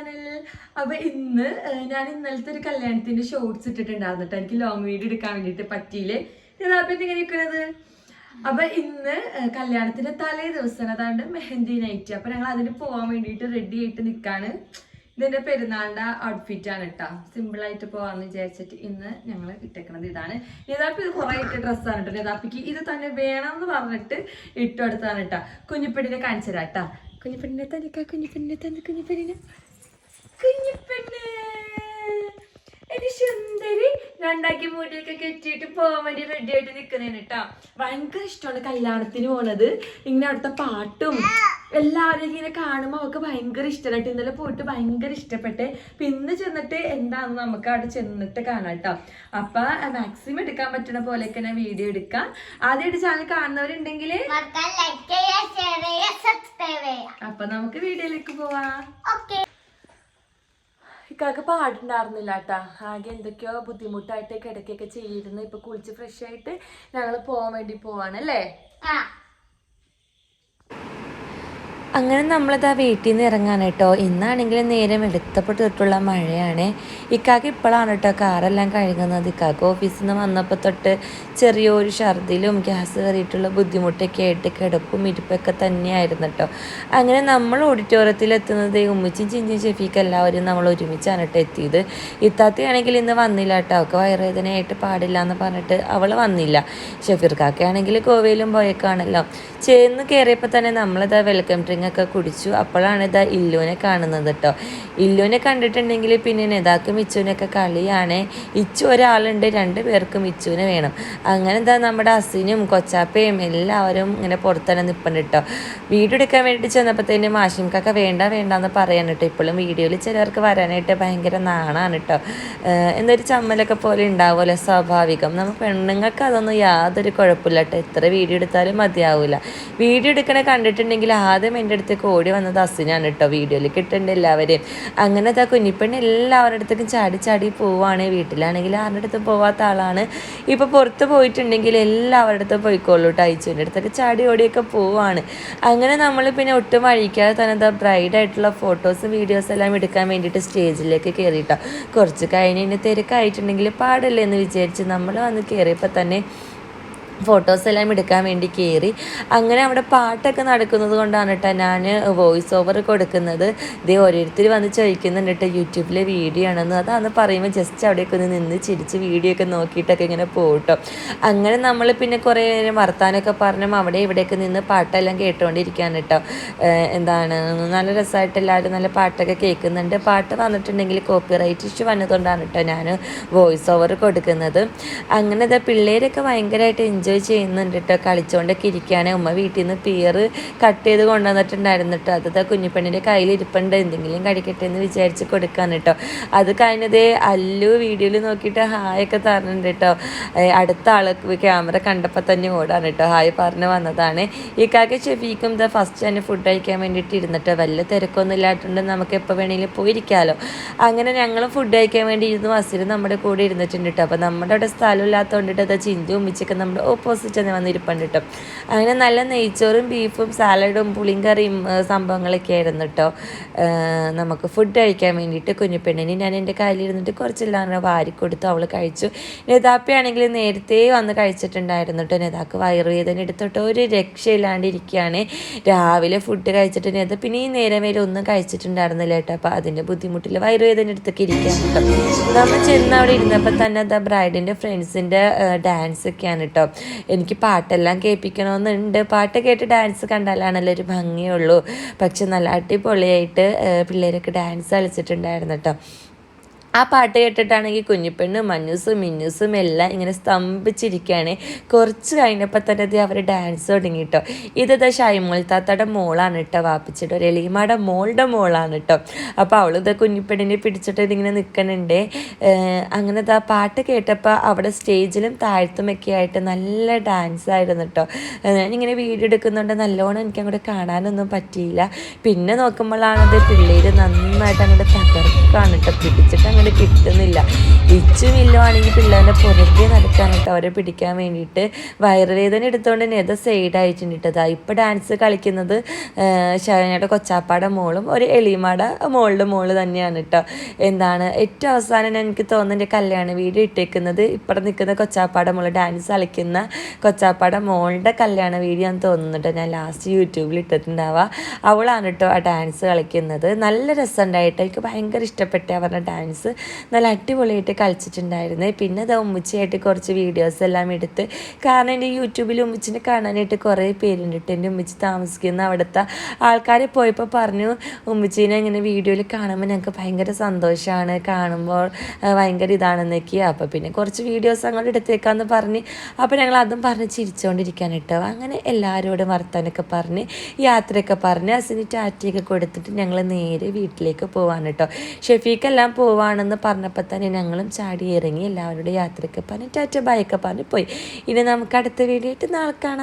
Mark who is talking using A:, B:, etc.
A: Channel. അപ്പൊ ഇന്ന് ഞാൻ ഇന്നലത്തെ ഒരു കല്യാണത്തിന്റെ ഷോർട്സ് ഇട്ടിട്ടുണ്ടായിരുന്നു കേട്ടോ. എനിക്ക് ലോങ് വീഡിയോ എടുക്കാൻ വേണ്ടിട്ട് പറ്റിയില്ലേ. ഇതാപ്പം ഇങ്ങനെ ഇരിക്കുന്നത്. അപ്പൊ ഇന്ന് കല്യാണത്തിന്റെ തലേ ദിവസം, അതാണ്ട് മെഹന്തി നൈറ്റ്. അപ്പൊ ഞങ്ങൾ അതിന് പോവാൻ വേണ്ടിയിട്ട് റെഡി ആയിട്ട് നിൽക്കാണ്. ഇതിന്റെ പെരുന്നാളിന്റെ ഔട്ട്ഫിറ്റ് ആണ് കേട്ടോ. സിമ്പിൾ ആയിട്ട് പോവാന്ന് വിചാരിച്ചിട്ട് ഇന്ന് ഞങ്ങൾ ഇട്ടേക്കണത് ഇതാണ്. യഥാപ്പി ഇത് കുറെ ഇട്ട ഡ്രസ്സാണ് കേട്ടോ. യഥാപ്പിക്ക് ഇത് തന്നെ വേണം എന്ന് പറഞ്ഞിട്ട് ഇട്ടെടുത്താണ് കേട്ടോ. കുഞ്ഞിപ്പെണ്ണിനെ കാണിച്ചു തരാം കേട്ടോ. കുഞ്ഞിപ്പെണ്ണിനെ തനിക്ക, കുഞ്ഞിപ്പെണ്ണിനെ തന്നെ, കുഞ്ഞിപ്പെണ്ണിനെ, കുഞ്ഞിപ്പെണ്ണ് എന്റെ സുന്ദരി രണ്ടാക്കി മൂടിയൊക്കെ കെട്ടിയിട്ട് പോകാൻ വേണ്ടി റെഡി ആയിട്ട് നിൽക്കുന്നതാണ് കേട്ടോ. ഭയങ്കര ഇഷ്ടമാണ് കല്യാണത്തിന് പോണത്. ഇങ്ങനെ അവിടുത്തെ പാട്ടും എല്ലാവരും ഇങ്ങനെ കാണുമ്പോൾ അവൾക്ക് ഭയങ്കര ഇഷ്ടമായിട്ട് ഇന്നലെ പോയിട്ട് ഭയങ്കര ഇഷ്ടപ്പെട്ട്. പിന്നെ ചെന്നിട്ട് എന്താണെന്ന് നമുക്ക് അവിടെ ചെന്നിട്ട് കാണാം കേട്ടോ. അപ്പൊ മാക്സിമം എടുക്കാൻ പറ്റുന്ന പോലെയൊക്കെ ഞാൻ വീഡിയോ എടുക്കാം. ആദ്യമായിട്ട് ചാനൽ കാണുന്നവരുണ്ടെങ്കിൽ അപ്പൊ നമുക്ക് വീഡിയോയിലേക്ക് പോവാം. ഇക്കാക്ക് പാടുണ്ടായിരുന്നില്ല കേട്ടാ. ആകെ എന്തൊക്കെയോ ബുദ്ധിമുട്ടായിട്ട് കിടക്കൊക്കെ ചെയ്തിരുന്നു. ഇപ്പൊ കുളിച്ച് ഫ്രഷ് ആയിട്ട് ഞങ്ങൾ പോവാൻ വേണ്ടി പോവാണല്ലേ. അങ്ങനെ നമ്മളിതാ വീട്ടിൽ നിന്ന് ഇറങ്ങാൻ കേട്ടോ. ഇന്നാണെങ്കിൽ നേരം എടുത്തപ്പോൾ തൊട്ടുള്ള മഴയാണ്. ഇക്കാക്ക് ഇപ്പോഴാണ് കേട്ടോ കാറെല്ലാം കഴുകുന്നത്. ഇക്കാക്ക് ഓഫീസിൽ നിന്ന് വന്നപ്പോൾ തൊട്ട് ചെറിയൊരു ഛർദിലും ഗ്യാസ് കയറിയിട്ടുള്ള ബുദ്ധിമുട്ടൊക്കെ ആയിട്ട് കിടപ്പും ഇരിപ്പൊക്കെ തന്നെയായിരുന്നു കേട്ടോ. അങ്ങനെ നമ്മൾ ഓഡിറ്റോറിയത്തിൽ എത്തുന്നത് ഉമ്മിച്ചും ചിഞ്ചും ഷെഫീക്ക് എല്ലാവരും നമ്മൾ ഒരുമിച്ചാണ് കേട്ടോ എത്തിയത്. ഇത്താത്തയാണെങ്കിൽ ഇന്ന് വന്നില്ല കേട്ടോ. അവൾക്ക് വയറുവേദനയായിട്ട് പാടില്ല എന്ന് പറഞ്ഞിട്ട് അവൾ വന്നില്ല. ഷെഫീർക്കാക്കയാണെങ്കിൽ ഗോവയിലും പോയേക്കാണല്ലോ. ചേർന്ന് കയറിയപ്പോൾ തന്നെ നമ്മളിതാ വെൽക്കം ഡ്രിങ്ക് ഒക്കെ കുടിച്ചു. അപ്പോഴാണ് ഇതാ ഇല്ലുവിനെ കാണുന്നത് കേട്ടോ. ഇല്ലുവിനെ കണ്ടിട്ടുണ്ടെങ്കിൽ പിന്നെ നെതാക്കും ഇച്ചുവിനൊക്കെ കളിയാണ്. ഇച്ചു ഒരാളുണ്ട്, 2 പേർക്കും ഇച്ചുവിനെ വേണം. അങ്ങനെ എന്താ നമ്മുടെ അസിനും കൊച്ചാപ്പയും എല്ലാവരും ഇങ്ങനെ പുറത്തന്നെ നിൽപ്പുണ്ട് കേട്ടോ. വീഡിയോ എടുക്കാൻ വേണ്ടിയിട്ട് ചെന്നപ്പോഴത്തേനും ആശിംക്കൊക്കെ വേണ്ട വേണ്ടെന്ന് പറയാൻ കേട്ടോ. ഇപ്പോഴും വീഡിയോയിൽ ചിലർക്ക് വരാനായിട്ട് ഭയങ്കര നാണാണ് കേട്ടോ. എന്നൊരു ചമ്മലൊക്കെ പോലെ ഉണ്ടാവുമല്ലോ, സ്വാഭാവികം. നമ്മൾ പെണ്ണുങ്ങൾക്ക് അതൊന്നും യാതൊരു കുഴപ്പമില്ല കേട്ടോ. എത്ര വീഡിയോ എടുത്താലും മതിയാവില്ല. വീഡിയോ എടുക്കണ കണ്ടിട്ടുണ്ടെങ്കിൽ ആദ്യം എൻ്റെ അടുത്തേക്ക് ഓടി വന്നത് അസിനാണ് കേട്ടോ. വീഡിയോയിൽ കിട്ടേണ്ട എല്ലാവരെയും. അങ്ങനെ അതാ കുഞ്ഞിപ്പെണ്ണ് എല്ലാവരുടെ അടുത്തേക്കും ചാടി ചാടി പോവാണ്. വീട്ടിലാണെങ്കിൽ ആരുടെ അടുത്തും പോവാത്ത ആളാണ്. ഇപ്പോൾ പുറത്ത് പോയിട്ടുണ്ടെങ്കിൽ എല്ലാവരുടെ അടുത്തും പോയിക്കോളൂ കേട്ടോ. അയച്ചുവിൻ്റെ അടുത്തൊക്കെ ചാടി ഓടിയൊക്കെ പോവാണ്. അങ്ങനെ നമ്മൾ പിന്നെ ഒട്ടും വഴിക്കാതെ തന്നെ എന്താ ബ്രൈഡായിട്ടുള്ള ഫോട്ടോസും വീഡിയോസും എല്ലാം എടുക്കാൻ വേണ്ടിയിട്ട് സ്റ്റേജിലേക്ക് കയറിയിട്ടോ. കുറച്ച് കഴിഞ്ഞ് തിരക്കായിട്ടുണ്ടെങ്കിൽ പാടില്ല എന്ന് വിചാരിച്ച് നമ്മൾ വന്ന് കയറിയപ്പോൾ തന്നെ ഫോട്ടോസ് എല്ലാം എടുക്കാൻ വേണ്ടി കയറി. അങ്ങനെ അവിടെ പാട്ടൊക്കെ നടക്കുന്നത് കൊണ്ടാണ് കേട്ടോ ഞാൻ വോയിസ് ഓവർ കൊടുക്കുന്നത്. ഇതേ ഓരോരുത്തർ വന്ന് ചോദിക്കുന്നുണ്ട് കേട്ടോ യൂട്യൂബിലെ വീഡിയോ ആണെന്ന്. അതാന്ന് പറയുമ്പോൾ ജസ്റ്റ് അവിടെയൊക്കെ ഒന്ന് നിന്ന് ചിരിച്ച് വീഡിയോ ഒക്കെ നോക്കിയിട്ടൊക്കെ ഇങ്ങനെ പോട്ടോ. അങ്ങനെ നമ്മൾ പിന്നെ കുറേ നേരം വർത്താനമൊക്കെ പറഞ്ഞും അവിടെ ഇവിടെയൊക്കെ നിന്ന് പാട്ടെല്ലാം കേട്ടുകൊണ്ടിരിക്കാൻ കേട്ടോ. എന്താണ് നല്ല രസമായിട്ട് എല്ലാവരും നല്ല പാട്ടൊക്കെ കേൾക്കുന്നുണ്ട്. പാട്ട് വന്നിട്ടുണ്ടെങ്കിൽ കോപ്പിറൈറ്റ് ഇഷ്യൂ വന്നതുകൊണ്ടാണ് കേട്ടോ ഞാൻ വോയിസ് ഓവർ കൊടുക്കുന്നത്. അങ്ങനെ ഇതാ പിള്ളേരൊക്കെ ഭയങ്കരമായിട്ട് എൻജോയ് ചെയ്യുന്നുണ്ട് കേട്ടോ. കളിച്ചുകൊണ്ടൊക്കെ ഇരിക്കുകയാണ്. ഉമ്മ വീട്ടിൽ നിന്ന് പിയർ കട്ട് ചെയ്ത് കൊണ്ടുവന്നിട്ടുണ്ടായിരുന്നു കേട്ടോ. അത് കുഞ്ഞിപ്പെണ്ണിൻ്റെ കയ്യിലിരിപ്പുണ്ട്, എന്തെങ്കിലും കഴിക്കട്ടെ എന്ന് വിചാരിച്ച് കൊടുക്കാൻ കേട്ടോ. അത് കഴിഞ്ഞതേ അല്ലു വീഡിയോയിൽ നോക്കിയിട്ട് ഹായൊക്കെ തരുന്നുണ്ട് കേട്ടോ. അടുത്ത ആൾക്ക് ക്യാമറ കണ്ടപ്പോൾ തന്നെ ഓടാണ് കേട്ടോ. ഹായ് പറഞ്ഞ് വന്നതാണ്. ഈ കാക്ക് ഷെഫീക്കും ഇതാ ഫസ്റ്റ് തന്നെ ഫുഡ് കഴിക്കാൻ വേണ്ടിയിട്ട് ഇരുന്നിട്ടോ. വല്ല തിരക്കൊന്നും ഇല്ലാത്തതുകൊണ്ട് നമുക്ക് എപ്പോൾ വേണമെങ്കിലും പോയിരിക്കാമല്ലോ. അങ്ങനെ ഞങ്ങളും ഫുഡ് കഴിക്കാൻ വേണ്ടി ഇരുന്ന് അസിലും നമ്മുടെ കൂടെ ഇരുന്നിട്ടുണ്ട് കേട്ടോ. അപ്പോൾ നമ്മുടെ അവിടെ സ്ഥലം ഇല്ലാത്തതുകൊണ്ടിട്ട് അത് ചിന്തു ഉമ്മിച്ചൊക്കെ നമ്മുടെ ഓപ്പോസിറ്റ് തന്നെ വന്നിരിപ്പുണ്ട് കേട്ടോ. അങ്ങനെ നല്ല നെയ്ച്ചോറും ബീഫും സാലഡും പുളിങ്കറിയും സംഭവങ്ങളൊക്കെ ആയിരുന്നു കേട്ടോ. നമുക്ക് ഫുഡ് കഴിക്കാൻ വേണ്ടിയിട്ട് കുഞ്ഞിപ്പെണ്ണിന് ഞാൻ എൻ്റെ കയ്യിലിരുന്നിട്ട് കുറച്ചെല്ലാം വാരിക്കൊടുത്തു. അവൾ കഴിച്ചു. നെതാപ്പയാണെങ്കിൽ നേരത്തെ വന്ന് കഴിച്ചിട്ടുണ്ടായിരുന്നു കേട്ടോ. നെതാക്ക് വയറുവേദന എടുത്തിട്ട് ഒരു രക്ഷയില്ലാണ്ടിരിക്കുകയാണ്. രാവിലെ ഫുഡ് കഴിച്ചിട്ട് നെത പിന്നെ ഈ നേരം വരെ ഒന്നും കഴിച്ചിട്ടുണ്ടായിരുന്നില്ല കേട്ടോ. അപ്പോൾ അതിൻ്റെ ബുദ്ധിമുട്ടിൽ വയറുവേദന എടുത്തൊക്കെ ഇരിക്കാൻ കേട്ടോ. നമ്മൾ ചെന്ന് അവിടെ ഇരുന്നപ്പോൾ തന്നെ അതാ ബ്രൈഡിൻ്റെ ഫ്രണ്ട്സിൻ്റെ ഡാൻസ് ഒക്കെയാണ് കേട്ടോ. എനിക്ക് പാട്ടെല്ലാം കേൾപ്പിക്കണമെന്നുണ്ട്. പാട്ട് കേട്ട് ഡാൻസ് കണ്ടാലാണല്ലോ ഒരു ഭംഗിയുള്ളൂ. പക്ഷെ നല്ല അടിപൊളിയായിട്ട് പിള്ളേരൊക്കെ ഡാൻസ് കളിച്ചിട്ടുണ്ടായിരുന്നു കേട്ടോ. ആ പാട്ട് കേട്ടിട്ടാണെങ്കിൽ കുഞ്ഞിപ്പെണ്ണും മഞ്ഞൂസും മിന്നൂസും എല്ലാം ഇങ്ങനെ സ്തംഭിച്ചിരിക്കുകയാണ്. കുറച്ച് കഴിഞ്ഞപ്പോൾ തന്നെ അത് അവർ ഡാൻസ് തുടങ്ങി കേട്ടോ. ഇതാ ഷൈമോൾ താത്തയുടെ മോളാണ് കേട്ടോ. വാപ്പിച്ചിട്ട് ഒരു എളിയമ്മയുടെ മോളുടെ മോളാണ് കേട്ടോ. അപ്പോൾ അവളിത് കുഞ്ഞിപ്പെണ്ണിനെ പിടിച്ചിട്ട് ഇതിങ്ങനെ നിൽക്കണുണ്ട്. അങ്ങനെ ഇതാ പാട്ട് കേട്ടപ്പോൾ അവിടെ സ്റ്റേജിലും താഴ്ത്തുമൊക്കെ ആയിട്ട് നല്ല ഡാൻസ് ആയിരുന്നു കേട്ടോ. ഞാനിങ്ങനെ വീഡിയോ എടുക്കുന്നുണ്ട്, നല്ലോണം എനിക്ക് അങ്ങോട്ട് കാണാനൊന്നും പറ്റിയില്ല. പിന്നെ നോക്കുമ്പോഴാണത് പിള്ളേർ നന്നായിട്ട് അങ്ങോട്ട് തകർക്കാണ് കേട്ടോ. പിടിച്ചിട്ട് കിട്ടുന്നില്ല. ഇച്ചും ഇല്ലുവാണെങ്കിൽ പിള്ളേരുടെ പുറകെ നടക്കുക റിസ്ക്കാണ് കേട്ടോ അവരെ പിടിക്കാൻ വേണ്ടിയിട്ട്. വയറുവേദന എടുത്തുകൊണ്ട് തന്നെ അത് സൈഡ് അയച്ചിട്ടുണ്ട് ഇട്ടതാ. ഇപ്പോൾ ഡാൻസ് കളിക്കുന്നത് ശരണ്യയുടെ കൊച്ചാപ്പാടെ മോളും ഒരു എളിമാടെ മോളുടെ മോള് തന്നെയാണ് കേട്ടോ. എന്താണ് ഏറ്റവും അവസാനം എനിക്ക് തോന്നുന്നു കല്യാണ വീഡിയോ ഇട്ടേക്കുന്നത് ഇവിടെ നിൽക്കുന്ന കൊച്ചാപ്പാടെ മോള് ഡാൻസ് കളിക്കുന്ന കൊച്ചാപ്പാടെ മോളുടെ കല്യാണ വീഡിയോ ആണെന്ന് തോന്നുന്നുണ്ട്. ഞാൻ ലാസ്റ്റ് യൂട്യൂബിൽ ഇട്ടിട്ടുണ്ടാവുക. അവളാണ് കേട്ടോ ആ ഡാൻസ് കളിക്കുന്നത്. നല്ല രസമുണ്ടായിട്ട് എനിക്ക് ഭയങ്കര ഇഷ്ടപ്പെട്ട അവരുടെ ഡാൻസ്. നല്ല അടിപൊളിയായിട്ട് കളിച്ചിട്ടുണ്ടായിരുന്നു. പിന്നെ അത് ഉമ്മച്ചിയായിട്ട് കുറച്ച് വീഡിയോസ് എല്ലാം എടുത്ത്, കാരണം എൻ്റെ യൂട്യൂബിൽ ഉമ്മച്ചിനെ കാണാനായിട്ട് കുറേ പേരുണ്ട് കേട്ടോ. എൻ്റെ ഉമ്മച്ചി താമസിക്കുന്ന അവിടുത്തെ ആൾക്കാർ പോയപ്പോൾ പറഞ്ഞു ഉമ്മച്ചീനെ ഇങ്ങനെ വീഡിയോയിൽ കാണുമ്പോൾ ഞങ്ങൾക്ക് ഭയങ്കര സന്തോഷമാണ്, കാണുമ്പോൾ ഭയങ്കര ഇതാണെന്നൊക്കെ. അപ്പോൾ പിന്നെ കുറച്ച് വീഡിയോസ് അങ്ങോട്ട് എടുത്തേക്കാന്ന് പറഞ്ഞ് അപ്പോൾ ഞങ്ങൾ അതും പറഞ്ഞ് ചിരിച്ചുകൊണ്ടിരിക്കാൻ കേട്ടോ. അങ്ങനെ എല്ലാവരോടും വർത്താനൊക്കെ പറഞ്ഞ് യാത്രയൊക്കെ പറഞ്ഞ് അസിന് ടാറ്റയൊക്കെ കൊടുത്തിട്ട് ഞങ്ങൾ നേരെ വീട്ടിലേക്ക് പോവാണ് കേട്ടോ. ഷെഫീക്കെല്ലാം പോവാണെന്ന് പറഞ്ഞപ്പോൾ തന്നെ ഞങ്ങളും ചാടി ഇറങ്ങി എല്ലാവരുടെ യാത്രയൊക്കെ പറഞ്ഞ് ടാറ്റ ബൈയൊക്കെ പറഞ്ഞ് പോയി. ഇനി നമുക്ക് അടുത്ത വീഡിയോ ആയിട്ട് നാളെ കാണാം.